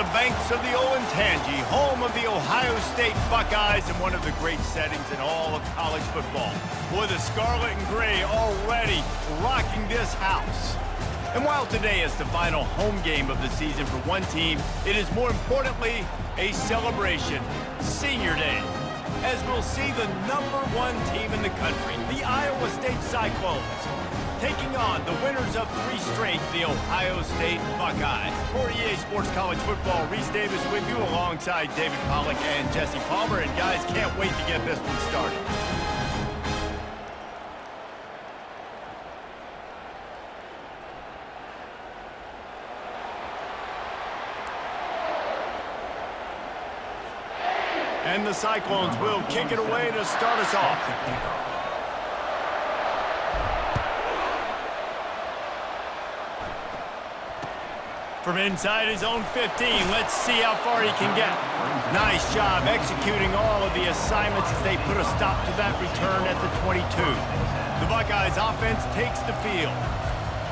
the banks of the Olentangy, home of the Ohio State Buckeyes and one of the great settings in all of college football. Boy, the scarlet and gray already rocking this house. And while today is the final home game of the season for one team, it is more importantly a celebration, Senior Day, as we'll see the #1 team in the country, the Iowa State Cyclones, taking on the winners of 3 straight, the Ohio State Buckeyes. For EA Sports College Football, Reese Davis with you alongside David Pollack and Jesse Palmer. And guys, can't wait to get this one started. And the Cyclones will kick it away to start us off. From inside his own 15, let's see how far he can get. Nice job executing all of the assignments as they put a stop to that return at the 22. The Buckeyes offense takes the field.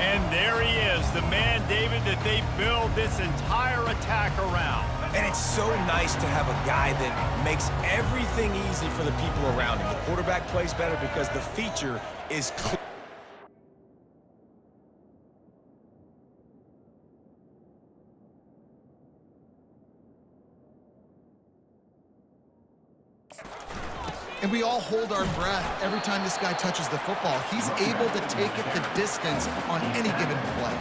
And there he is, the man, David, that they build this entire attack around. And it's so nice to have a guy that makes everything easy for the people around him. The quarterback plays better because the feature is clear. And we all hold our breath every time this guy touches the football. He's able to take it the distance on any given play.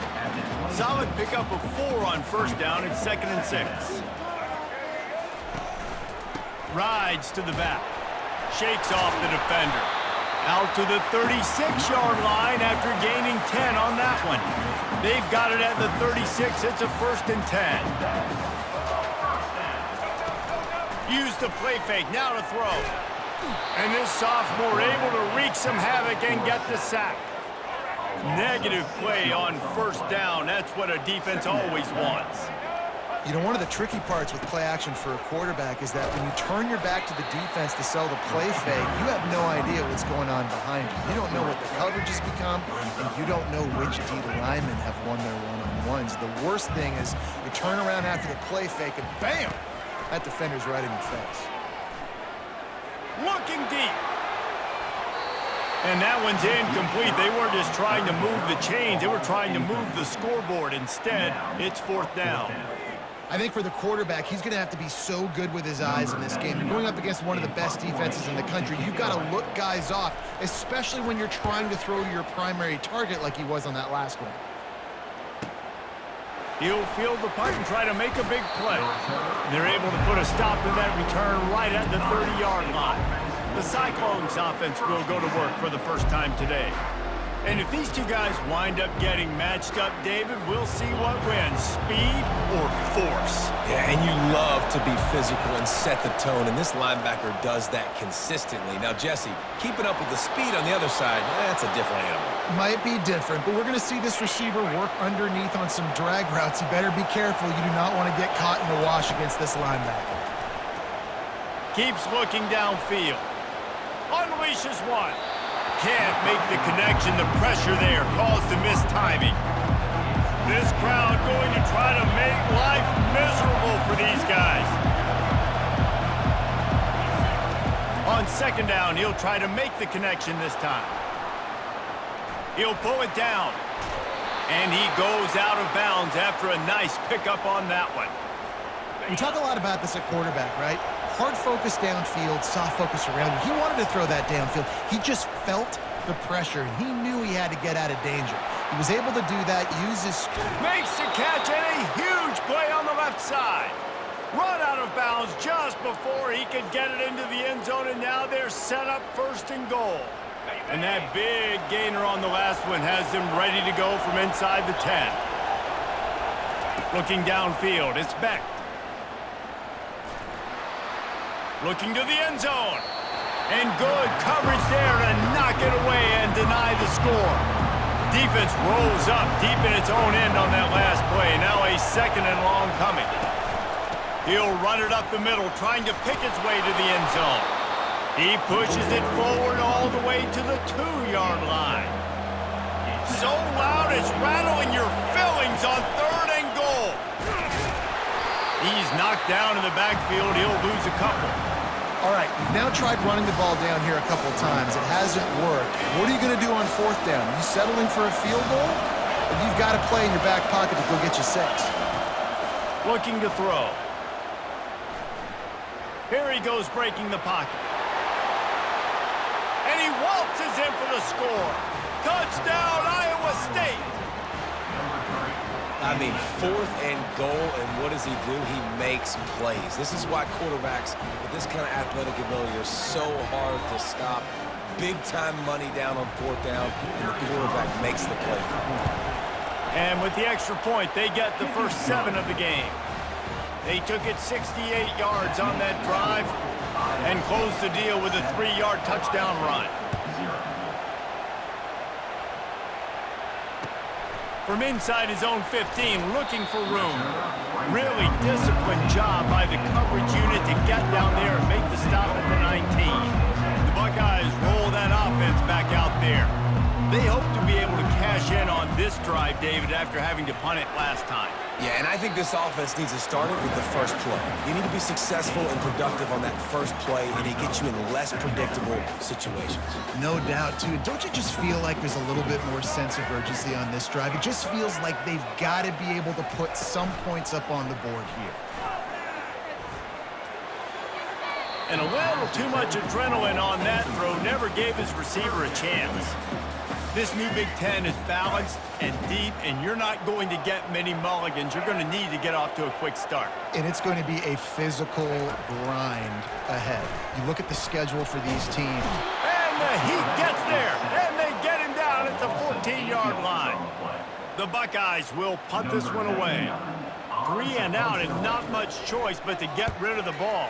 Solid pickup of 4 on first down and 2nd and 6. Rides to the back. Shakes off the defender. Out to the 36-yard line after gaining 10 on that one. They've got it at the 36. It's a 1st and 10. Use the play fake. Now to throw. And this sophomore able to wreak some havoc and get the sack. Negative play on first down. That's what a defense always wants. You know, one of the tricky parts with play action for a quarterback is that when you turn your back to the defense to sell the play fake, you have no idea what's going on behind you. You don't know what the coverage has become, and you don't know which D linemen have won their one-on-ones. The worst thing is you turn around after the play fake, and bam! That defender's right in your face. Looking deep. And that one's incomplete. They weren't just trying to move the chains. They were trying to move the scoreboard. Instead, it's 4th down. I think for the quarterback, he's going to have to be so good with his eyes in this game. You're going up against one of the best defenses in the country. You've got to look guys off, especially when you're trying to throw to your primary target like he was on that last one. He'll field the punt and try to make a big play. They're able to put a stop to that return right at the 30-yard line. The Cyclones offense will go to work for the first time today. And if these two guys wind up getting matched up, David, we'll see what wins, speed or force. Yeah, and you love to be physical and set the tone, and this linebacker does that consistently. Now, Jesse, keeping up with the speed on the other side, that's a different animal. Might be different, but we're going to see this receiver work underneath on some drag routes. You better be careful. You do not want to get caught in the wash against this linebacker. Keeps looking downfield. Unleashes one. Can't make the connection. The pressure there caused the mistiming. This crowd going to try to make life miserable for these guys. On 2nd down, he'll try to make the connection this time. He'll pull it down. And he goes out of bounds after a nice pickup on that one. We talk a lot about this at quarterback, right? Hard focus downfield, soft focus around him. He wanted to throw that downfield. He just felt the pressure, and he knew he had to get out of danger. He was able to do that, use his... Makes the catch, and a huge play on the left side. Run out of bounds just before he could get it into the end zone, and now they're set up 1st and goal. And that big gainer on the last one has them ready to go from inside the 10. Looking downfield, it's Beck. Looking to the end zone. And good coverage there to knock it away and deny the score. Defense rolls up deep in its own end on that last play. Now a 2nd and long coming. He'll run it up the middle, trying to pick its way to the end zone. He pushes it forward all the way to the 2-yard line. So loud it's rattling your fillings on 3rd and goal. He's knocked down in the backfield. He'll lose a couple. All right, you've now tried running the ball down here a couple of times. It hasn't worked. What are you going to do on fourth down? Are you settling for a field goal? Or you've got to play in your back pocket to go get you 6. Looking to throw. Here he goes breaking the pocket. And he waltzes in for the score. Touchdown, Iowa State. I mean, 4th and goal, and what does he do? He makes plays. This is why quarterbacks with this kind of athletic ability are so hard to stop. Big-time money down on 4th down, and the quarterback makes the play for him. And with the extra point, they get the first 7 of the game. They took it 68 yards on that drive and closed the deal with a 3-yard touchdown run. From inside his own 15, looking for room. Really disciplined job by the coverage unit to get down there and make the stop at the 19. The Buckeyes roll that offense back out there. They hope to be able to cash in on this drive, David, after having to punt it last time. Yeah, and I think this offense needs to start it with the first play. You need to be successful and productive on that first play, and it gets you in less predictable situations. No doubt, too. Don't you just feel like there's a little bit more sense of urgency on this drive? It just feels like they've got to be able to put some points up on the board here. And a little too much adrenaline on that throw never gave his receiver a chance. This new Big Ten is balanced and deep, and you're not going to get many mulligans. You're going to need to get off to a quick start. And it's going to be a physical grind ahead. You look at the schedule for these teams. And the Heat gets there, and they get him down at the 14-yard line. The Buckeyes will punt this one away. 3 and out, and not much choice but to get rid of the ball.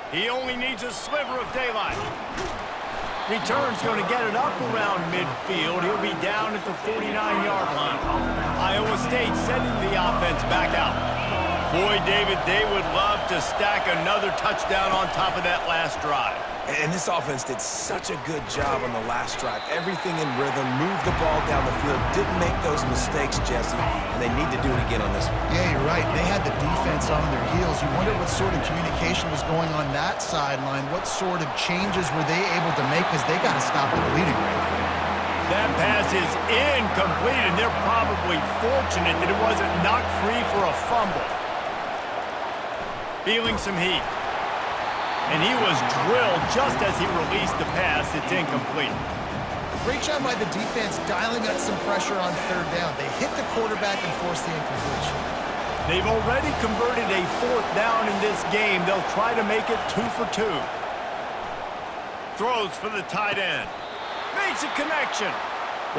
He only needs a sliver of daylight. Return's going to get it up around midfield. He'll be down at the 49-yard line. Iowa State sending the offense back out. Boy, David, they would love to stack another touchdown on top of that last drive. And this offense did such a good job on the last drive. Everything in rhythm, moved the ball down the field, didn't make those mistakes, Jesse, and they need to do it again on this one. Yeah, you're right. They had the defense on their heels. You wonder what sort of communication was going on that sideline. What sort of changes were they able to make, because they got to stop the bleeding right there. That pass is incomplete, and they're probably fortunate that it wasn't knocked free for a fumble. Feeling some heat. And he was drilled just as he released the pass. It's incomplete. Great job by the defense dialing up some pressure on 3rd down. They hit the quarterback and forced the incompletion. They've already converted a 4th down in this game. They'll try to make it 2 for 2. Throws for the tight end. Makes a connection.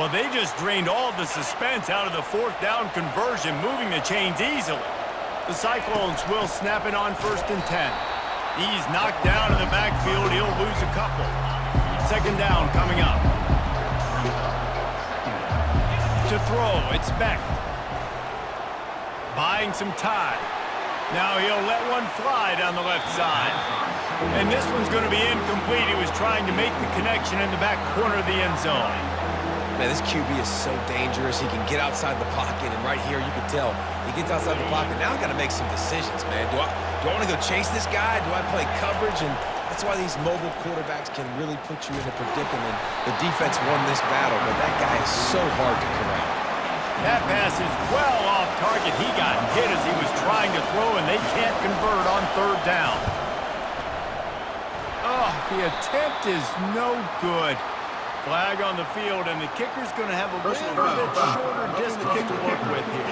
Well, they just drained all the suspense out of the 4th down conversion, moving the chains easily. The Cyclones will snap it on 1st and 10. He's knocked down in the backfield. He'll lose a couple. 2nd down coming up. To throw, it's Beck. Buying some time. Now he'll let one fly down the left side. And this one's going to be incomplete. He was trying to make the connection in the back corner of the end zone. Man, this QB is so dangerous. He can get outside the pocket, and right here you can tell he gets outside the pocket. Now I got to make some decisions, man. Do I want to go chase this guy? Do I play coverage? And that's why these mobile quarterbacks can really put you in a predicament. The defense won this battle, but that guy is so hard to corral. That pass is well off target. He got hit as he was trying to throw, and they can't convert on 3rd down. Oh, the attempt is no good. Flag on the field, and the kicker's going to have a little bit shorter distance to work with here.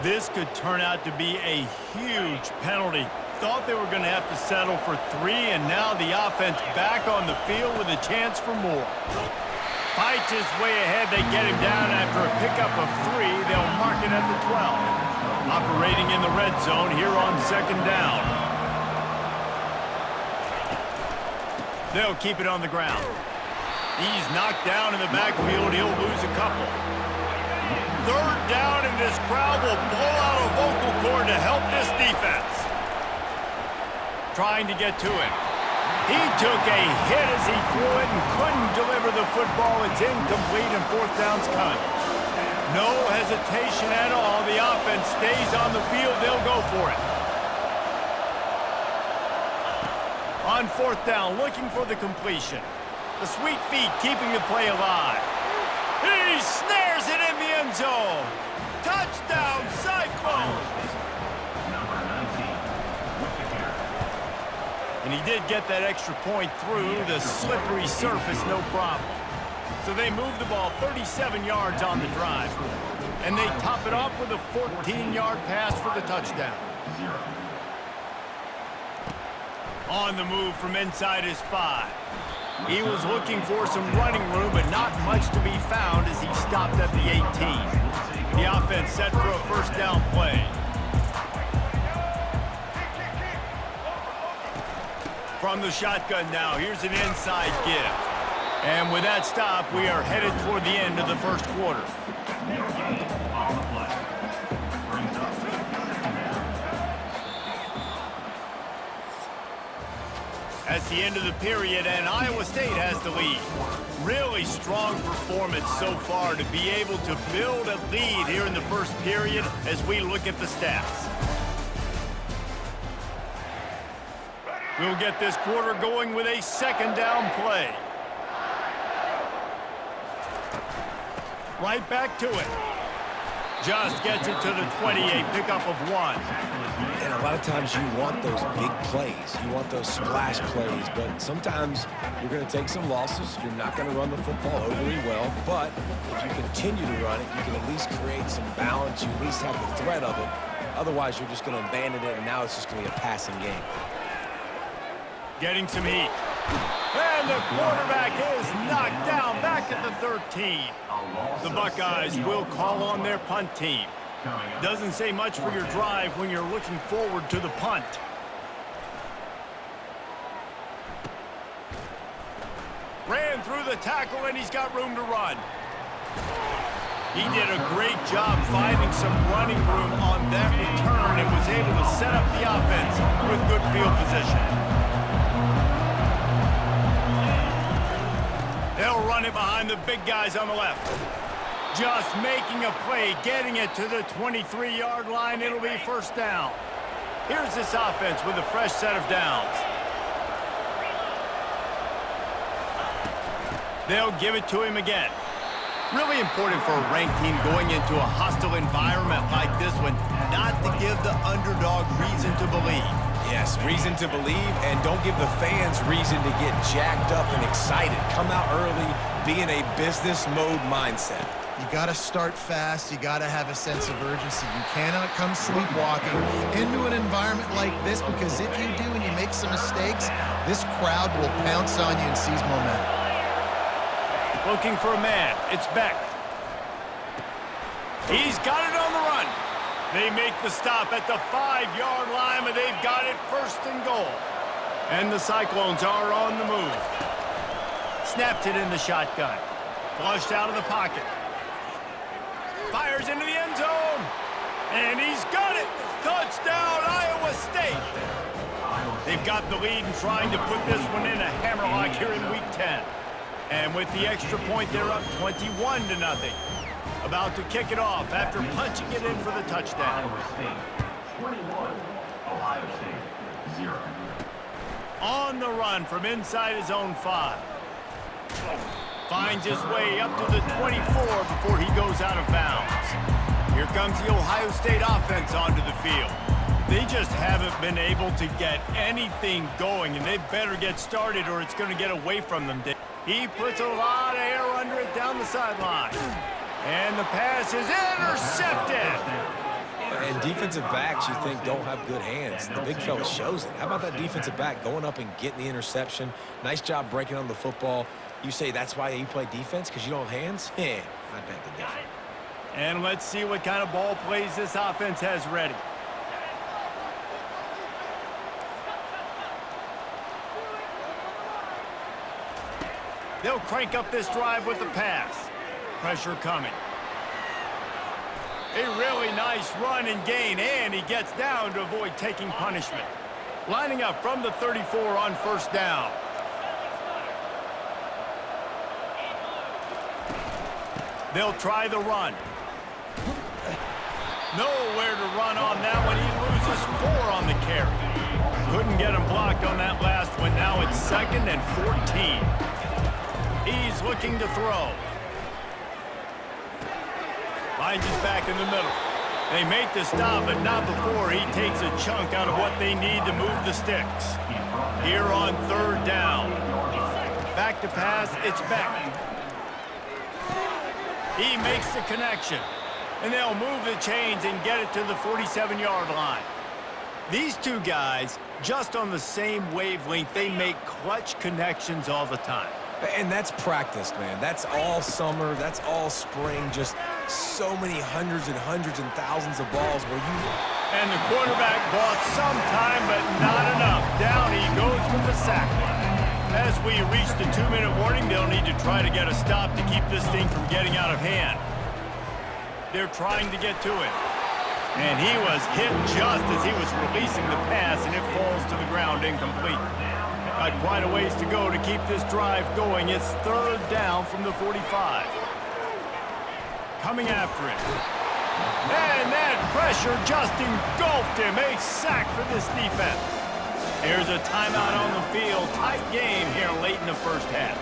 This could turn out to be a huge penalty. Thought they were going to have to settle for 3, and now the offense back on the field with a chance for more. Fights his way ahead. They get him down after a pickup of 3. They'll mark it at the 12. Operating in the red zone here on 2nd down. They'll keep it on the ground. He's knocked down in the backfield. He'll lose a couple. 3rd down, and this crowd will blow out a vocal cord to help this defense. Trying to get to him. He took a hit as he threw it and couldn't deliver the football. It's incomplete and fourth down's coming. No hesitation at all. The offense stays on the field. They'll go for it. On fourth down, looking for the completion. The sweet feet keeping the play alive. He snares it in the end zone. Touchdown, Cyclones! And he did get that extra point through the slippery surface, no problem. So they move the ball 37 yards on the drive. And they top it off with a 14-yard pass for the touchdown. On the move from inside his 5. He was looking for some running room, but not much to be found as he stopped at the 18. The offense set for a first down play. From the shotgun now, here's an inside give. And with that stop, we are headed toward the end of the first quarter. That's the end of the period, and Iowa State has the lead. Really strong performance so far to be able to build a lead here in the first period as we look at the stats. We'll get this quarter going with a second down play. Right back to it. Just gets it to the 28, pickup of 1. And a lot of times you want those big plays. You want those splash plays. But sometimes you're going to take some losses. You're not going to run the football overly well. But if you continue to run it, you can at least create some balance. You at least have the threat of it. Otherwise, you're just going to abandon it, and now it's just going to be a passing game. Getting some heat. And the quarterback is knocked down back at the 13. The Buckeyes will call on their punt team. Doesn't say much for your drive when you're looking forward to the punt. Ran through the tackle, and he's got room to run. He did a great job finding some running room on that return and was able to set up the offense with good field position. They'll run it behind the big guys on the left. Just making a play, getting it to the 23-yard line. It'll be first down. Here's this offense with a fresh set of downs. They'll give it to him again. Really important for a ranked team going into a hostile environment like this one, not to give the underdog reason to believe. Yes, reason to believe, and don't give the fans reason to get jacked up and excited. Come out early, be in a business mode mindset. You got to start fast. You got to have a sense of urgency. You cannot come sleepwalking into an environment like this, because if you do and you make some mistakes, this crowd will pounce on you and seize momentum. Looking for a man. It's Beck. He's got it on the run. They make the stop at the 5-yard line, but they've got it first and goal. And the Cyclones are on the move. Snapped it in the shotgun. Flushed out of the pocket. Fires into the end zone. And he's got it. Touchdown, Iowa State. They've got the lead and trying to put this one in a hammerlock here in Week 10. And with the extra point, they're up 21-0. About to kick it off after punching it in for the touchdown. Iowa State 21, Ohio State 0. On the run from inside his own 5. Finds his way up to the 24 before he goes out of bounds. Here comes the Ohio State offense onto the field. They just haven't been able to get anything going, and they better get started or it's going to get away from them. He puts a lot of air under it down the sideline. And the pass is intercepted. And defensive backs, you think, don't have good hands. The big fella shows it. How about that defensive back going up and getting the interception? Nice job breaking on the football. You say that's why you play defense, because you don't have hands? Yeah, I beg to differ. And let's see what kind of ball plays this offense has ready. They'll crank up this drive with the pass. Pressure coming. A really nice run and gain, and he gets down to avoid taking punishment. Lining up from the 34 on first down. They'll try the run. Nowhere to run on that one. He loses 4 on the carry. Couldn't get him blocked on that last one. Now it's 2nd and 14. He's looking to throw. Finds his back in the middle. They make the stop, but not before he takes a chunk out of what they need to move the sticks. Here on 3rd down. Back to pass, it's Beck. He makes the connection. And they'll move the chains and get it to the 47-yard line. These two guys, just on the same wavelength, they make clutch connections all the time. And that's practiced, man. That's all summer. That's all spring. Just so many hundreds and thousands of balls where you... And the quarterback bought some time, but not enough. Down he goes with the sack. As we reach the 2-minute warning, they'll need to try to get a stop to keep this thing from getting out of hand. They're trying to get to it. And he was hit just as he was releasing the pass, and it falls to the ground incomplete. Got quite a ways to go to keep this drive going. It's 3rd down from the 45. Coming after it. And that pressure just engulfed him. A sack for this defense. Here's a timeout on the field. Tight game here late in the first half.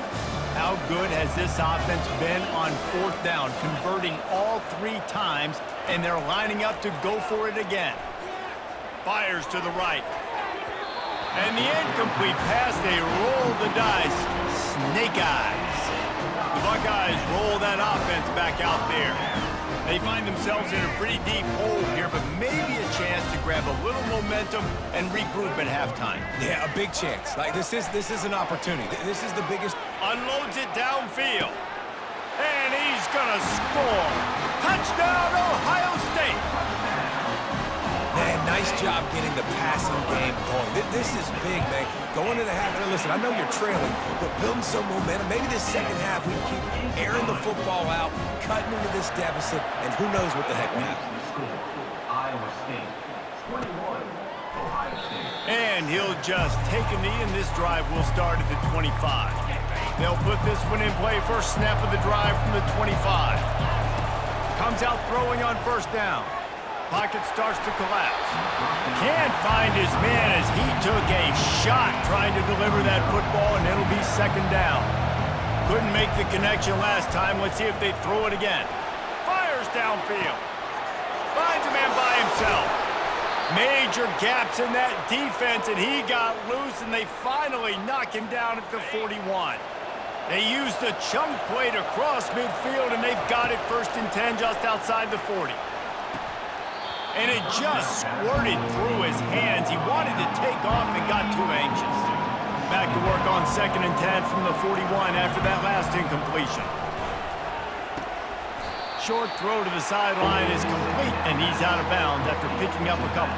How good has this offense been on 4th down, converting all 3 times, and they're lining up to go for it again. Fires to the right. And the incomplete pass, they roll the dice. Snake eyes. The Buckeyes roll that offense back out there. They find themselves in a pretty deep hole here, but maybe a chance to grab a little momentum and regroup at halftime. Yeah, a big chance. Like, this is an opportunity. This is the biggest... Unloads it downfield. And he's gonna score. Touchdown, Ohio State. Man, nice job getting the passing game going. This is big, man. Going into the half, and listen, I know you're trailing, but building some momentum. Maybe this second half we can keep airing the football out, cutting into this deficit, and who knows what the heck will happen. Iowa State. 21. Ohio State. And he'll just take a knee, and this drive will start at the 25. They'll put this one in play. First snap of the drive from the 25. Comes out throwing on first down. Pocket starts to collapse. Can't find his man as he took a shot trying to deliver that football, and it'll be 2nd down. Couldn't make the connection last time. Let's see if they throw it again. Fires downfield. Finds a man by himself. Major gaps in that defense, and he got loose, and they finally knock him down at the 41. They used the chunk play to cross midfield, and they've got it 1st and 10 just outside the 40. And it just squirted through his hands. He wanted to take off and got too anxious. Back to work on 2nd and 10 from the 41 after that last incompletion. Short throw to the sideline is complete, and he's out of bounds after picking up a couple.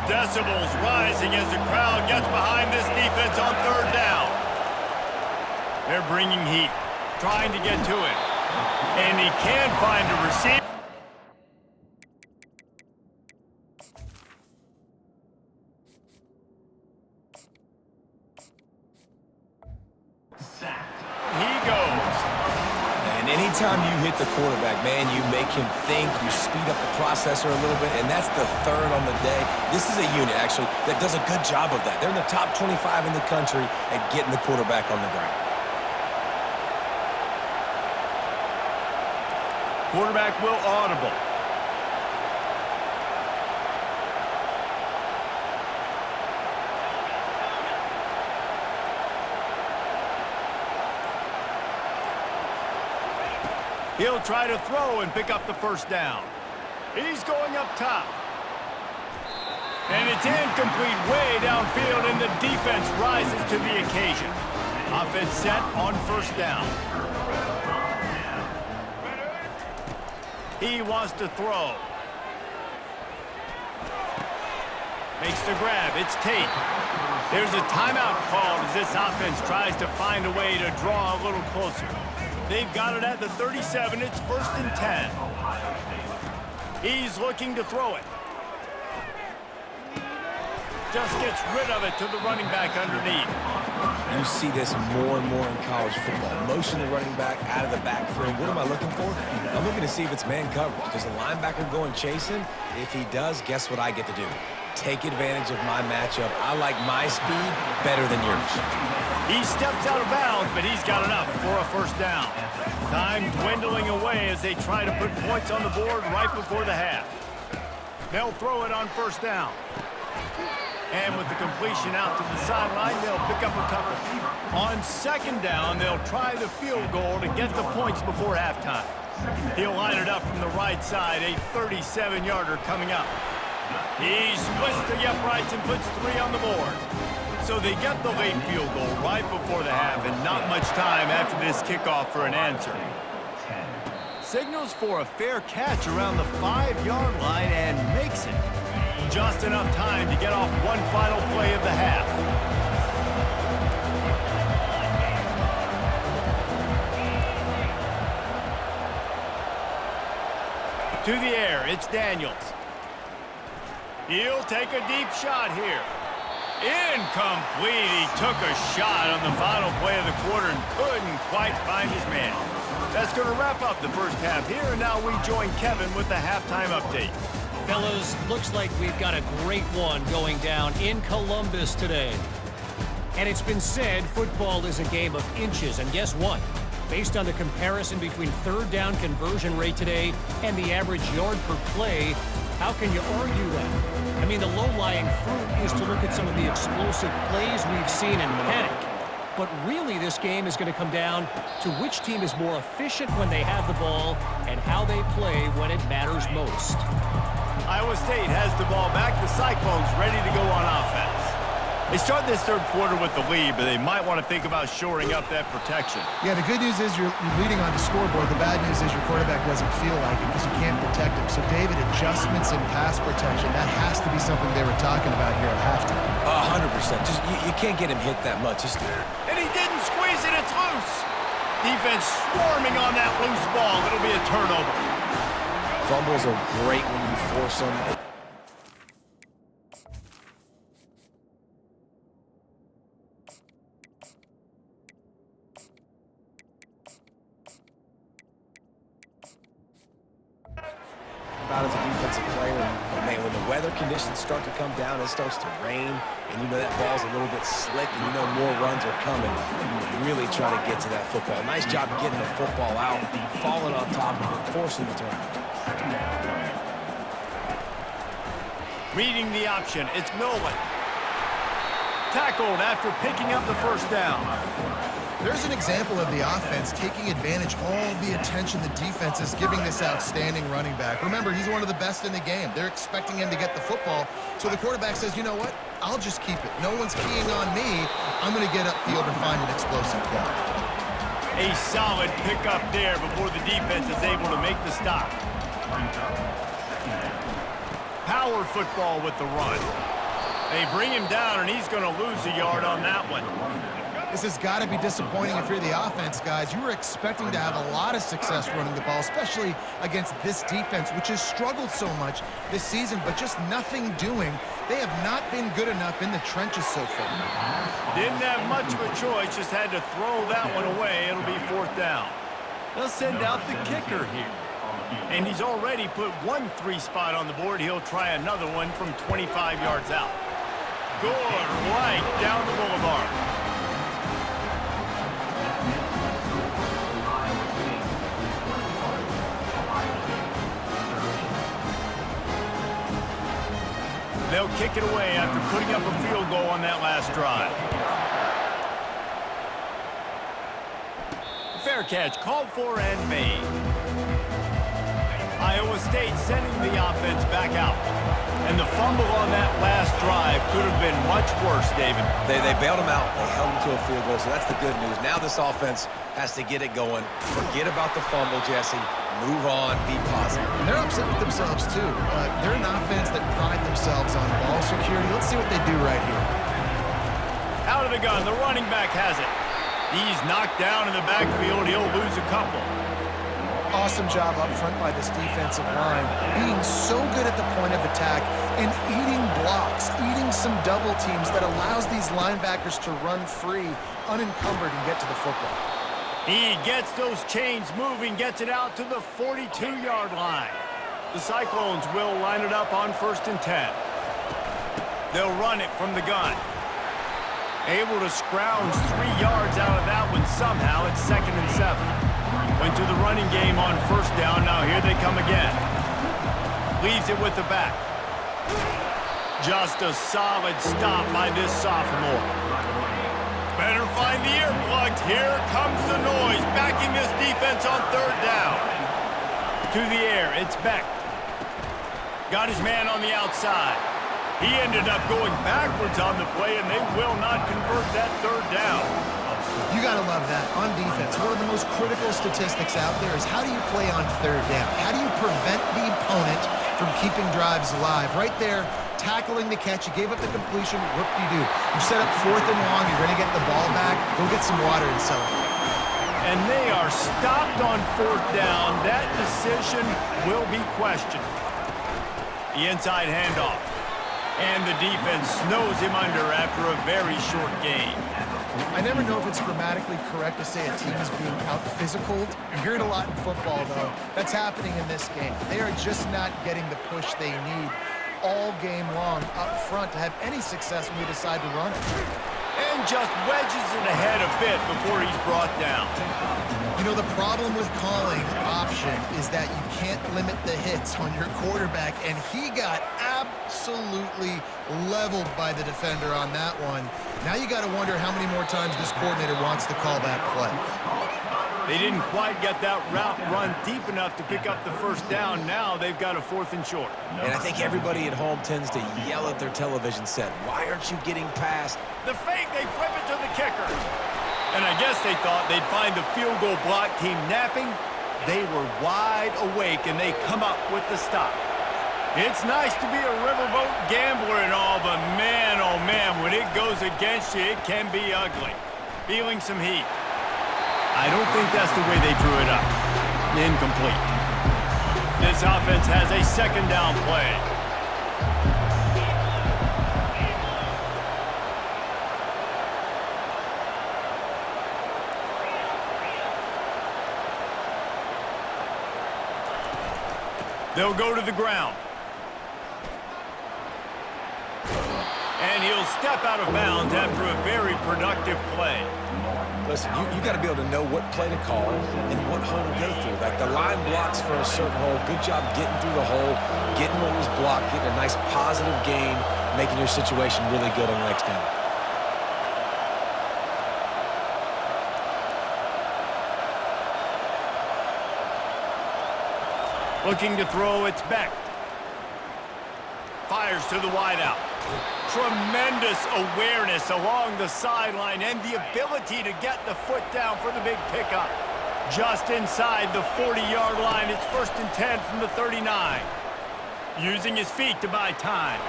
Decibels rising as the crowd gets behind this defense on 3rd down. They're bringing heat, trying to get to it. And he can't find a receiver. Anytime you hit the quarterback, man, you make him think, you speed up the processor a little bit, and that's the 3rd on the day. This is a unit, actually, that does a good job of that. They're in the top 25 in the country at getting the quarterback on the ground. Quarterback will audible. He'll try to throw and pick up the 1st down. He's going up top. And it's incomplete way downfield, and the defense rises to the occasion. Offense set on 1st down. He wants to throw. Makes the grab. It's Tate. There's a timeout called as this offense tries to find a way to draw a little closer. They've got it at the 37. It's 1st and 10. He's looking to throw it. just gets rid of it to the running back underneath. You see this more and more in college football. Motion the running back out of the backfield. What am I looking for? I'm looking to see if it's man coverage. Does the linebacker go and chase him? If he does, guess what I get to do? Take advantage of my matchup. I like my speed better than yours. He steps out of bounds, but he's got enough for a first down. Time dwindling away as they try to put points on the board right before the half. They'll throw it on first down. And with the completion out to the sideline, they'll pick up a couple. On second down, they'll try the field goal to get the points before halftime. He'll line it up from the right side, a 37-yarder coming up. He splits the uprights and puts 3 on the board. So they get the late field goal right before the half, and not much time after this kickoff for an answer. Signals for a fair catch around the 5-yard line and makes it. Just enough time to get off one final play of the half. To the air, it's Daniels. He'll take a deep shot here. Incomplete. He took a shot on the final play of the quarter and couldn't quite find his man. That's going to wrap up the first half here, and now we join Kevin with the halftime update. Fellas, looks like we've got a great one going down in Columbus today. And it's been said football is a game of inches, and guess what? Based on the comparison between third down conversion rate today and the average yard per play, how can you argue that? I mean, the low-lying fruit is to look at some of the explosive plays we've seen in panic. But really, this game is going to come down to which team is more efficient when they have the ball and how they play when it matters most. Iowa State has the ball back. The Cyclones ready to go on offense. They start this third quarter with the lead, but they might want to think about shoring up that protection. Yeah, the good news is you're leading on the scoreboard. The bad news is your quarterback doesn't feel like it because you can't protect him. So, David, adjustments in pass protection, that has to be something they were talking about here at halftime. 100%. Just you can't get him hit that much. And he didn't squeeze it. It's loose. Defense swarming on that loose ball. It'll be a turnover. Fumbles are great when you force them. About as a defensive player, but man, when the weather conditions start to come down, it starts to rain, and you know that ball's a little bit slick, and you know more runs are coming. You really try to get to that football. Nice job getting the football out, falling on top of it, forcing the turnover. Reading the option, it's Milwin. Tackled after picking up the first down. There's an example of the offense taking advantage of all the attention the defense is giving this outstanding running back. Remember, he's one of the best in the game. They're expecting him to get the football. So the quarterback says, you know what? I'll just keep it. No one's keying on me. I'm going to get upfield and find an explosive play. A solid pickup there before the defense is able to make the stop. Power football with the run. They bring him down, and he's going to lose a yard on that one. This has got to be disappointing if you're the offense, guys. You were expecting to have a lot of success running the ball, especially against this defense, which has struggled so much this season, but just nothing doing. They have not been good enough in the trenches so far. Didn't have much of a choice, just had to throw that one away. It'll be fourth down. They'll send out the kicker here. And he's already put 1 3 spot on the board. He'll try another one from 25 yards out. Good, right down the boulevard. They'll kick it away after putting up a field goal on that last drive. Fair catch called for and made. Iowa State sending the offense back out. And the fumble on that last drive could have been much worse, David. They bailed him out. They held him to a field goal, so that's the good news. Now this offense has to get it going. Forget about the fumble, Jesse. Move on. Be positive. And they're upset with themselves, too. They're an offense that pride themselves on ball security. Let's see what they do right here. Out of the gun. The running back has it. He's knocked down in the backfield. He'll lose a couple. Awesome job up front by this defensive line, being so good at the point of attack and eating blocks, eating some double teams that allows these linebackers to run free, unencumbered, and get to the football. He gets those chains moving, gets it out to the 42-yard line. The Cyclones will line it up on 1st and 10. They'll run it from the gun. Able to scrounge 3 yards out of that one somehow. It's 2nd and 7. Went to the running game on 1st down. Now here they come again. Leaves it with the back. Just a solid stop by this sophomore. Better find the earplugs. Here comes the noise. Backing this defense on 3rd down. To the air. It's Beck. Got his man on the outside. He ended up going backwards on the play, and they will not convert that 3rd down. You got to love that. On defense, one of the most critical statistics out there is how do you play on 3rd down? How do you prevent the opponent from keeping drives alive? Right there, tackling the catch. You gave up the completion. Whoop-de-doo. You set up 4th and long. You're going to get the ball back. Go get some water and celebrate. And they are stopped on 4th down. That decision will be questioned. The inside handoff. And the defense snows him under after a very short gain. I never know if it's grammatically correct to say a team is being out-physicaled. You hear it a lot in football, though. That's happening in this game. They are just not getting the push they need all game long up front to have any success when they decide to run it. And just wedges it ahead a bit before he's brought down. You know, the problem with calling option is that you can't limit the hits on your quarterback, and he got absolutely leveled by the defender on that one. Now you got to wonder how many more times this coordinator wants to call that play. They didn't quite get that route run deep enough to pick up the 1st down. Now they've got a 4th and short. And I think everybody at home tends to yell at their television set, why aren't you getting past? The fake, they flip it to the kicker. And I guess they thought they'd find the field goal block team napping. They were wide awake, and they come up with the stop. It's nice to be a riverboat gambler and all, but man, oh man, when it goes against you, it can be ugly. Feeling some heat. I don't think that's the way they drew it up. Incomplete. This offense has a 2nd down play. They'll go to the ground. And he'll step out of bounds after a very productive play. Listen, you got to be able to know what play to call and what hole to go through. Like the line blocks for a certain hole. Good job getting through the hole, getting what was blocked, getting a nice positive gain, making your situation really good on the next down. Looking to throw, it's Beck. Fires to the wideout. Tremendous awareness along the sideline and the ability to get the foot down for the big pickup. Just inside the 40-yard line, it's 1st and 10 from the 39. Using his feet to buy time.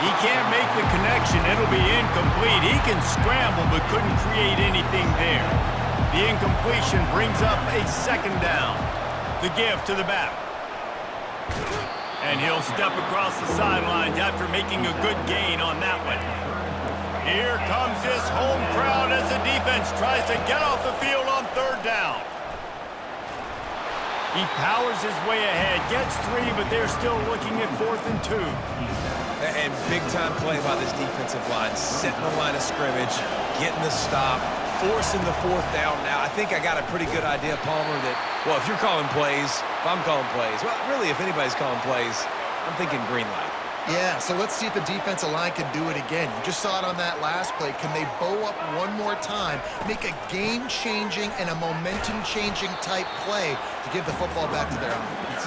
He can't make the connection. It'll be incomplete. He can scramble but couldn't create anything there. The incompletion brings up a 2nd down. The give to the back. And he'll step across the sidelines after making a good gain on that one. Here comes this home crowd as the defense tries to get off the field on 3rd down. He powers his way ahead, gets 3, but they're still looking at 4th and 2. And big-time play by this defensive line, setting the line of scrimmage, getting the stop, forcing the 4th down. Now, I think I got a pretty good idea, Palmer, that, well, if you're calling plays, if I'm calling plays, well, really, if anybody's calling plays, I'm thinking green light. Yeah, so let's see if the defensive line can do it again. You just saw it on that last play. Can they bow up one more time, make a game-changing and a momentum-changing type play to give the football back to their offense?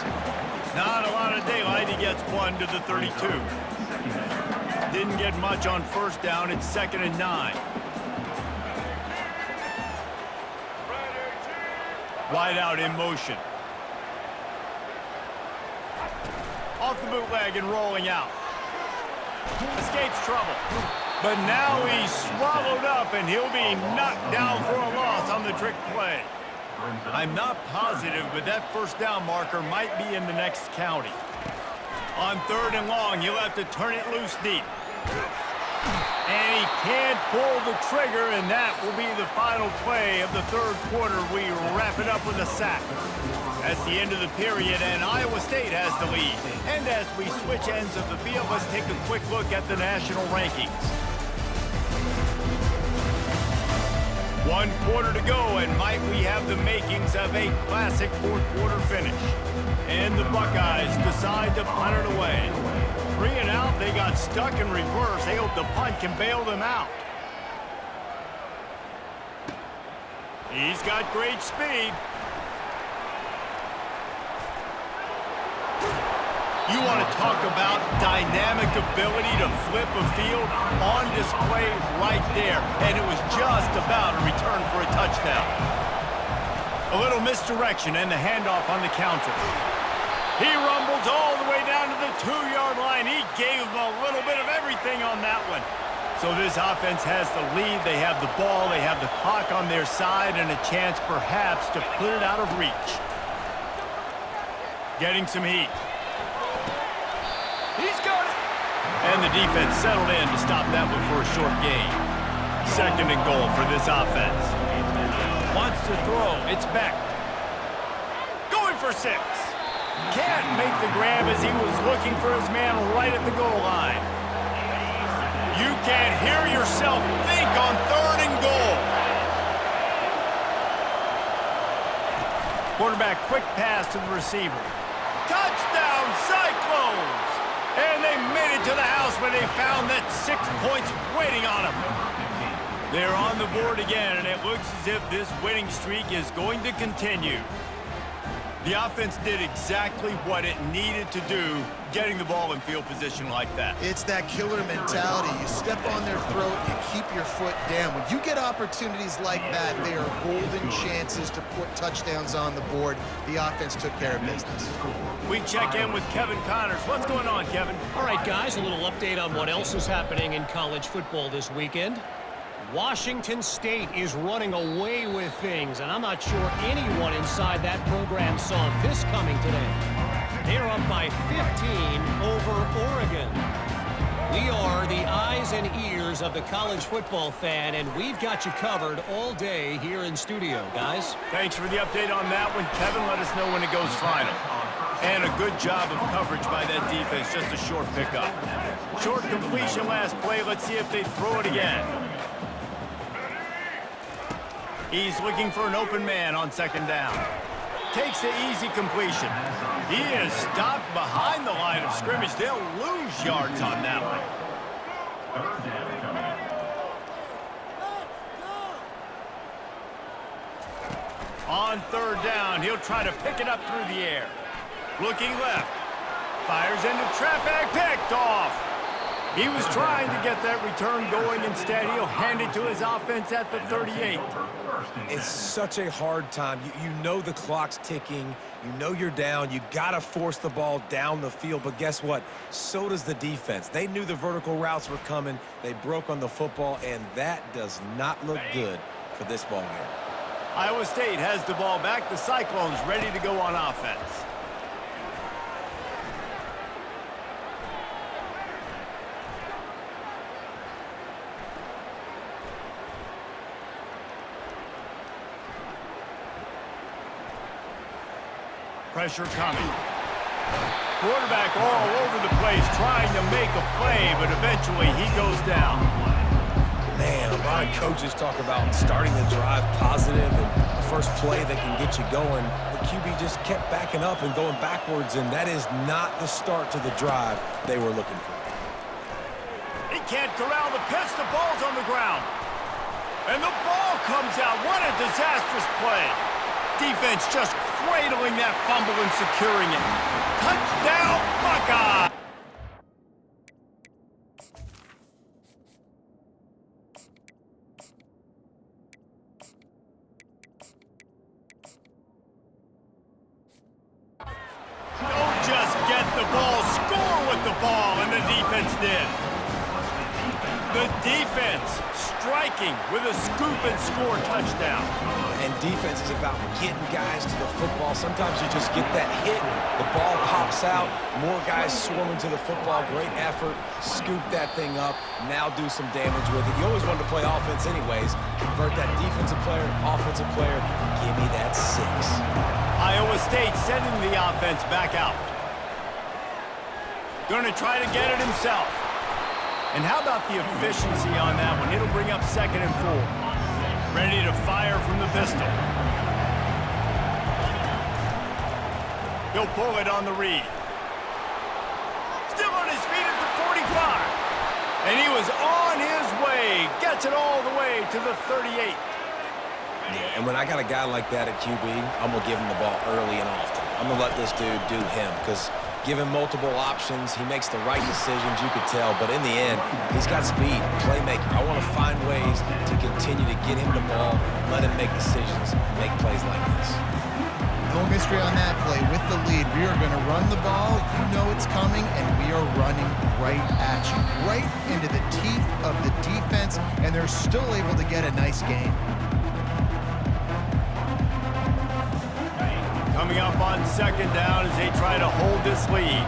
Not a lot of daylight. He gets 1 to the 32. Didn't get much on 1st down. It's 2nd and 9. Wide out in motion. Off the bootleg and rolling out. Escapes trouble. But now he's swallowed up, and he'll be knocked down for a loss on the trick play. I'm not positive, but that first down marker might be in the next county. On 3rd and long, he'll have to turn it loose deep. And he can't pull the trigger, and that will be the final play of the 3rd quarter. We wrap it up with a sack. That's the end of the period, and Iowa State has the lead. And as we switch ends of the field, let's take a quick look at the national rankings. 1 quarter to go, and might we have the makings of a classic 4th quarter finish. And the Buckeyes decide to punt it away. 3 and out, they got stuck in reverse. They hope the punt can bail them out. He's got great speed. You want to talk about dynamic ability to flip a field on display right there. And it was just about a return for a touchdown. A little misdirection and the handoff on the counter. He rumbles all the way down to the 2-yard line. He gave him a little bit of everything on that one. So this offense has the lead. They have the ball. They have the clock on their side and a chance perhaps to put it out of reach. Getting some heat. He's got it. And the defense settled in to stop that one for a short gain. 2nd and goal for this offense. Wants to throw. It's Beck. Going for 6. Can't make the grab as he was looking for his man right at the goal line. You can't hear yourself think on 3rd and goal. Quarterback quick pass to the receiver. Touchdown, Cyclones! And they made it to the house where they found that 6 points waiting on them. They're on the board again, and it looks as if this winning streak is going to continue. The offense did exactly what it needed to do, getting the ball in field position like that. It's that killer mentality. You step on their throat, you keep your foot down. When you get opportunities like that, they are golden chances to put touchdowns on the board. The offense took care of business. We check in with Kevin Connors. What's going on, Kevin? All right, guys, a little update on what else is happening in college football this weekend. Washington State is running away with things, and I'm not sure anyone inside that program saw this coming today. They're up by 15 over Oregon. We are the eyes and ears of the college football fan, and we've got you covered all day here in studio, guys. Thanks for the update on that one, Kevin. Let us know when it goes final. And a good job of coverage by that defense, just a short pickup. Short completion last play. Let's see if they throw it again. He's looking for an open man on 2nd down. Takes the easy completion. He is stopped behind the line of scrimmage. They'll lose yards on that one. On 3rd down, he'll try to pick it up through the air. Looking left. Fires into traffic. Picked off. He was trying to get that return going. Instead, he'll hand it to his offense at the 38. It's such a hard time. You know the clock's ticking. You know you're down. You got to force the ball down the field. But guess what? So does the defense. They knew the vertical routes were coming. They broke on the football, and that does not look good for this ball game. Iowa State has the ball back. The Cyclones ready to go on offense. Pressure coming. Quarterback all over the place trying to make a play, but eventually he goes down. Man, a lot of coaches talk about starting the drive positive and the first play that can get you going. The QB just kept backing up and going backwards, and that is not the start to the drive they were looking for. He can't corral the pitch. The ball's on the ground. And the ball comes out. What a disastrous play. Defense just cradling that fumble and securing it. Touchdown, Buckeye! Don't just get the ball, score with the ball, and the defense did. The defense striking with a scoop and score touchdown. And defense is about getting guys to the football. Sometimes you just get that hit, the ball pops out, more guys swarming to the football. Great effort, scoop that thing up, now do some damage with it. You always wanted to play offense anyways. Convert that defensive player, offensive player, give me that 6. Iowa State sending the offense back out. Going to try to get it himself. And how about the efficiency on that one? It'll bring up 2nd and 4. Ready to fire from the pistol. He'll pull it on the read. Still on his feet at the 45. And he was on his way. Gets it all the way to the 38. Yeah, and when I got a guy like that at QB, I'm going to give him the ball early and often. I'm going to let this dude do him because give him multiple options. He makes the right decisions, you could tell. But in the end, he's got speed, playmaker. I want to find ways to continue to get him the ball, let him make decisions, and make plays like this. No mystery on that play. With the lead, we are going to run the ball. You know it's coming, and we are running right at you, right into the teeth of the defense, and they're still able to get a nice game. Coming up on 2nd down as they try to hold this lead.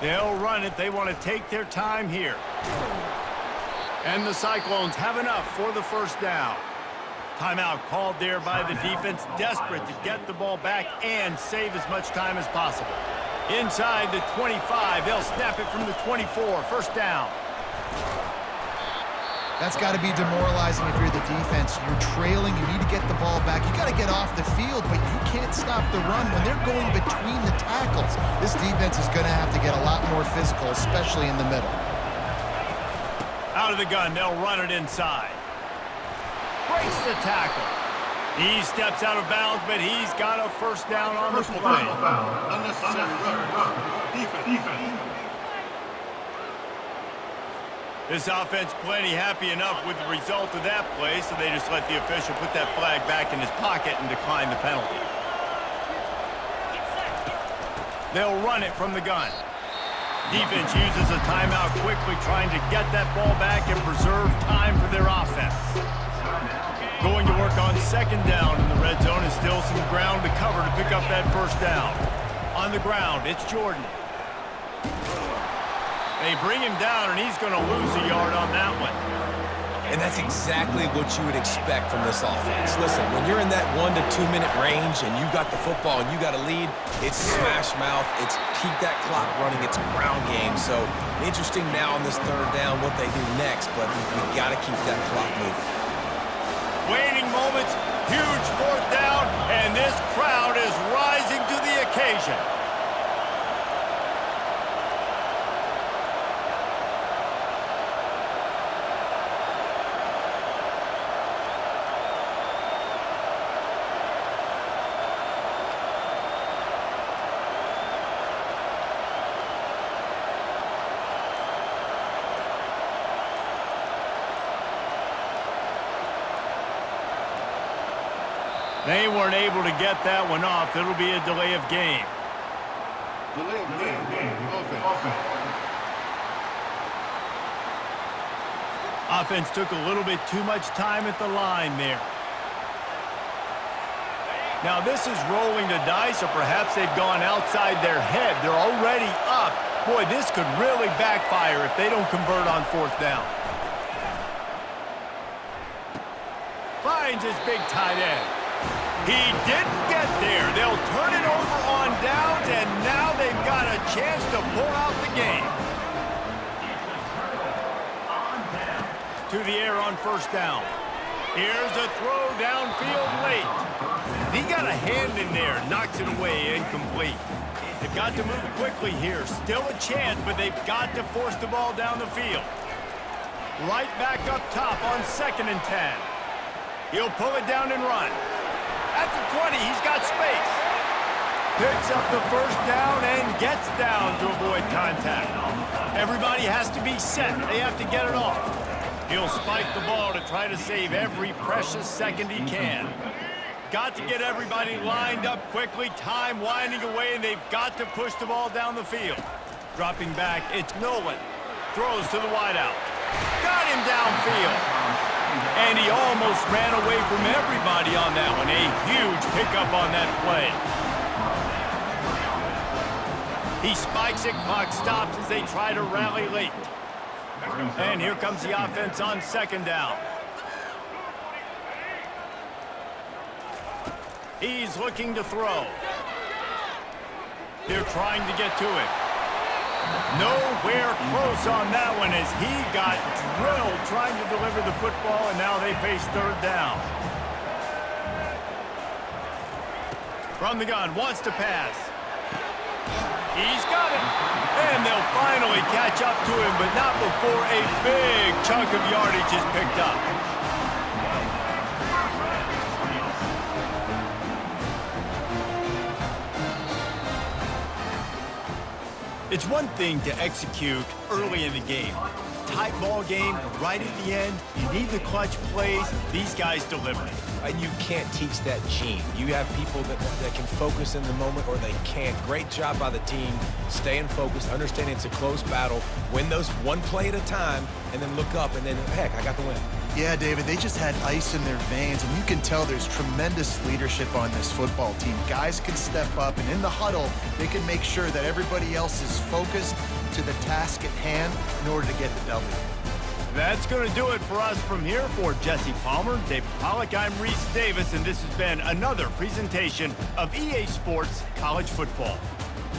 They'll run it. They want to take their time here. And the Cyclones have enough for the 1st down. Timeout called there by the defense, desperate to get the ball back and save as much time as possible. Inside the 25, they'll snap it from the 24, 1st down. That's got to be demoralizing if you're the defense. You're trailing, you need to get the ball back. You got to get off the field, but you can't stop the run when they're going between the tackles. This defense is going to have to get a lot more physical, especially in the middle. Out of the gun, they'll run it inside. Breaks the tackle. He steps out of bounds, but he's got a 1st down on the play. Unnecessary run. Defense. This offense plenty happy enough with the result of that play, so they just let the official put that flag back in his pocket and decline the penalty. They'll run it from the gun. Defense uses a timeout quickly, trying to get that ball back and preserve time for their offense. Going to work on 2nd down in the red zone, and still some ground to cover to pick up that 1st down. On the ground, it's Jordan. They bring him down, and he's going to lose a yard on that one. And that's exactly what you would expect from this offense. Listen, when you're in that 1 to 2 minute range and you got the football and you got a lead, it's smash mouth, it's keep that clock running, it's ground game. So interesting now on this 3rd down what they do next, but we got to keep that clock moving. Waning moments, huge 4th down, and this crowd is rising to the occasion. They weren't able to get that one off. It'll be a delay of game. Delay of game. Offense. Offense took a little bit too much time at the line there. Now this is rolling the dice, or perhaps they've gone outside their head. They're already up. Boy, this could really backfire if they don't convert on 4th down. Finds his big tight end. He didn't get there. They'll turn it over on downs, and now they've got a chance to pull out the game. To the air on 1st down. Here's a throw downfield late. He got a hand in there, knocks it away, incomplete. They've got to move quickly here. Still a chance, but they've got to force the ball down the field. Right back up top on 2nd and 10. He'll pull it down and run. At the 20, he's got space. Picks up the 1st down and gets down to avoid contact. Everybody has to be set. They have to get it off. He'll spike the ball to try to save every precious second he can. Got to get everybody lined up quickly, time winding away, and they've got to push the ball down the field. Dropping back, it's Nolan. Throws to the wideout. Got him downfield. And he almost ran away from everybody on that one. A huge pickup on that play. He spikes it, clock stops as they try to rally late. And here comes the offense on second down. He's looking to throw. They're trying to get to it. Nowhere close on that one as he got drilled trying to deliver the football, and now they face third down. From the gun, wants to pass. He's got it. And they'll finally catch up to him, but not before a big chunk of yardage is picked up. It's one thing to execute early in the game. Tight ball game, right at the end, you need the clutch plays. These guys deliver it. And you can't teach that gene. You have people that can focus in the moment or they can't. Great job by the team, staying focused, understanding it's a close battle, win those one play at a time, and then look up, and then, heck, I got the win. Yeah, David, they just had ice in their veins, and you can tell there's tremendous leadership on this football team. Guys can step up, and in the huddle, they can make sure that everybody else is focused to the task at hand in order to get the W. That's going to do it for us from here. For Jesse Palmer, David Pollack, I'm Reese Davis, and this has been another presentation of EA Sports College Football.